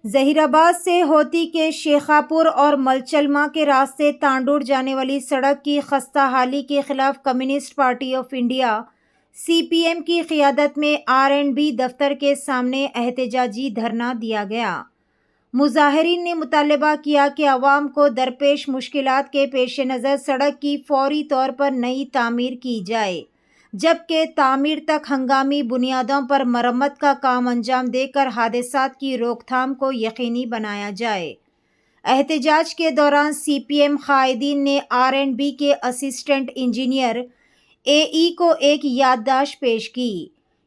जहीराबाद से होती के शेखापुर और मलचलमा के रास्ते तांडूर जाने वाली सड़क की खस्ताहाली के खिलाफ communist party of India CPM की क़ियादत में आरएंडबी दफ्तर के सामने एहतजाजी धरना दिया गया। मुजाहिरीन ने मुतालबा किया कि अवाम को दरपेश मुश्किलात के पेश नज़र सड़क की फौरी तौर पर नई तामीर की जाए, जबकि तामीर तक हंगामी बुनियादों पर मरम्मत का काम अंजाम देकर हादसात की रोकथाम को यकीनी बनाया जाए। एहतजाज के दौरान सीपीएम कायदीन ने आरएंडबी के असिस्टेंट इंजीनियर एई को एक याददाश्त पेश की।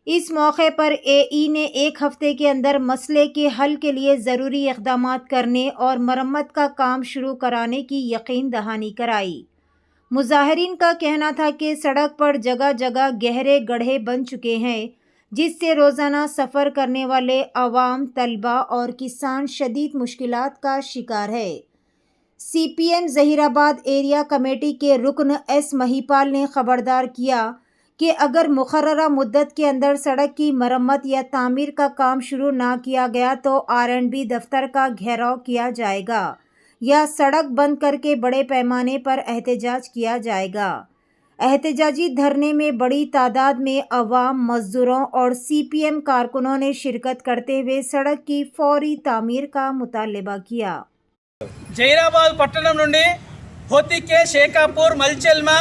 इस मौके पर एई ने एक हफ्ते के अंदर मसले के हल के लिए ज़रूरी इक़दाम करने और मरम्मत का काम शुरू कराने की यकीन दहानी कराई। मुजाहिरीन का कहना था कि सड़क पर जगह जगह गहरे गड्ढे बन चुके हैं, जिससे रोज़ाना सफ़र करने वाले अवाम, तलबा और किसान शदीद मुश्किलात का शिकार है। सीपीएम जहीराबाद एरिया कमेटी के रुकन एस महिपाल ने खबरदार किया कि अगर मुकर्ररा मुद्दत के अंदर सड़क की मरम्मत या तामीर का काम शुरू ना किया गया तो आरएंडबी दफ्तर का घेराव किया जाएगा या सड़क बंद करके बड़े पैमाने पर एहतजाज किया जाएगा। एहतजाजी धरने में बड़ी तादाद में अवाम, मजदूरों और सीपीएम कारकुनों ने शिरकत करते हुए सड़क की फौरी तामीर का मुतालबा किया। జైరాబాద్ పట్టణం నుండి హోతికే షేకాపూర్ మల్చెల్మా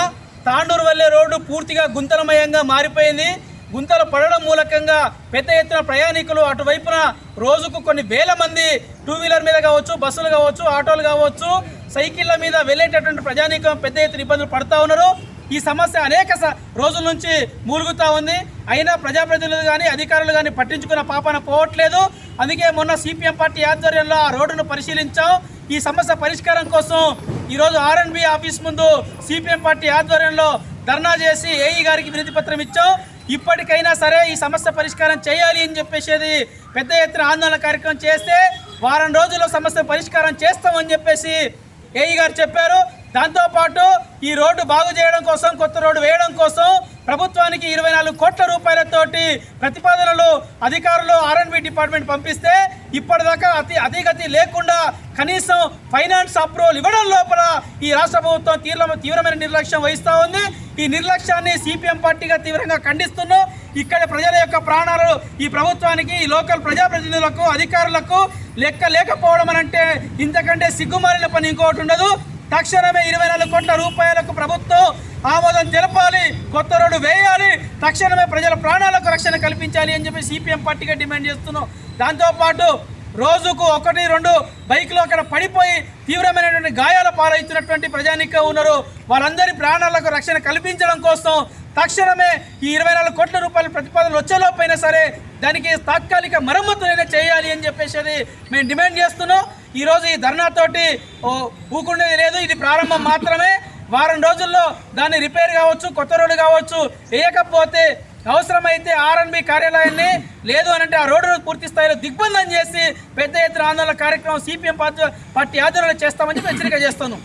తాండూరు వెళ్లే రోడ్డు పూర్తిగా గుంతలమయంగా మారిపోయింది. గుంతలు పడడం మూలకంగా పెద్ద ఎత్తున ప్రయాణికులు అటువైపున రోజుకు కొన్ని వేల మంది టూ వీలర్ మీద కావచ్చు, బస్సులు కావచ్చు, ఆటోలు కావచ్చు, సైకిళ్ళ మీద వెళ్ళేటటువంటి ప్రయాణికం పెద్ద ఎత్తున ఇబ్బందులు పడుతూ ఉన్నారు. ఈ సమస్య అనేక రోజుల నుంచి మూలుగుతూ ఉంది. అయినా ప్రజాప్రతినిధులు కానీ అధికారులు కానీ పట్టించుకున్న పాపన పోవట్లేదు. అందుకే మొన్న సిపిఎం పార్టీ ఆధ్వర్యంలో ఆ రోడ్డును పరిశీలించాం. ఈ సమస్య పరిష్కారం కోసం ఈరోజు ఆర్ఎండ్బి ఆఫీస్ ముందు సిపిఎం పార్టీ ఆధ్వర్యంలో ధర్నా చేసి ఏఈ గారికి వినతి పత్రం ఇచ్చాం. ఇప్పటికైనా సరే ఈ సమస్య పరిష్కారం చేయాలి అని చెప్పేసి పెద్ద ఎత్తున ఆందోళన కార్యక్రమం చేస్తే వారం రోజుల్లో సమస్య పరిష్కారం చేస్తామని చెప్పేసి ఏఈ గారు చెప్పారు. దాంతోపాటు ఈ రోడ్డు బాగు చేయడం కోసం, కొత్త రోడ్డు వేయడం కోసం ప్రభుత్వానికి 24 కోట్ల రూపాయలతోటి ప్రతిపాదనలు అధికారులు ఆర్ఎండ్బి డిపార్ట్మెంట్ పంపిస్తే ఇప్పటిదాకా అధిగతి లేకుండా కనీసం ఫైనాన్స్ అప్రూవల్ ఇవ్వడం లోపల ఈ రాష్ట్ర ప్రభుత్వం తీవ్రమైన నిర్లక్ష్యం వహిస్తూ ఉంది. ఈ నిర్లక్ష్యాన్ని సిపిఎం పార్టీగా తీవ్రంగా ఖండిస్తున్నాం. ఇక్కడ ప్రజల యొక్క ప్రాణాలు ఈ ప్రభుత్వానికి, ఈ లోకల్ ప్రజాప్రతినిధులకు, అధికారులకు లెక్క లేకపోవడం అంటే ఇంతకంటే సిగ్గుమాలిన పని ఇంకోటి ఉండదు. తక్షణమే 24 కోట్ల రూపాయలకు ప్రభుత్వం ఆమోదం తెలపాలి, కొత్త రోడ్డు వేయాలి, తక్షణమే ప్రజల ప్రాణాలకు రక్షణ కల్పించాలి అని చెప్పి సిపిఎం పార్టీగా డిమాండ్ చేస్తున్నాం. దాంతోపాటు రోజుకు 1-2 బైకులు అక్కడ పడిపోయి తీవ్రమైనటువంటి గాయాల పాలవుతున్నటువంటి ప్రజానికం ఉన్నారు. వాళ్ళందరి ప్రాణాలకు రక్షణ కల్పించడం కోసం తక్షణమే ఈ 24 కోట్ల రూపాయల ప్రతిపాదనలు వచ్చేలోపైనా సరే దానికి తాత్కాలిక మరమ్మతులైనా చేయాలి అని చెప్పేసి మేము డిమాండ్ చేస్తున్నాం. ఈరోజు ఈ ధర్నాతోటి ఊకుండేది లేదు, ఇది ప్రారంభం మాత్రమే. వారం రోజుల్లో దాన్ని రిపేర్ కావచ్చు, కొత్త రోడ్డు కావచ్చు వేయకపోతే అవసరమైతే ఆర్ఎండ్బి కార్యాలయాన్ని, లేదు అనంటే ఆ రోడ్డును పూర్తి స్థాయిలో దిగ్బంధం చేసి పెద్ద ఎత్తున ఆందోళన కార్యక్రమం సిపిఎం పార్టీ ఆధ్వర్యంలో చేస్తామని హెచ్చరిక చేస్తాను.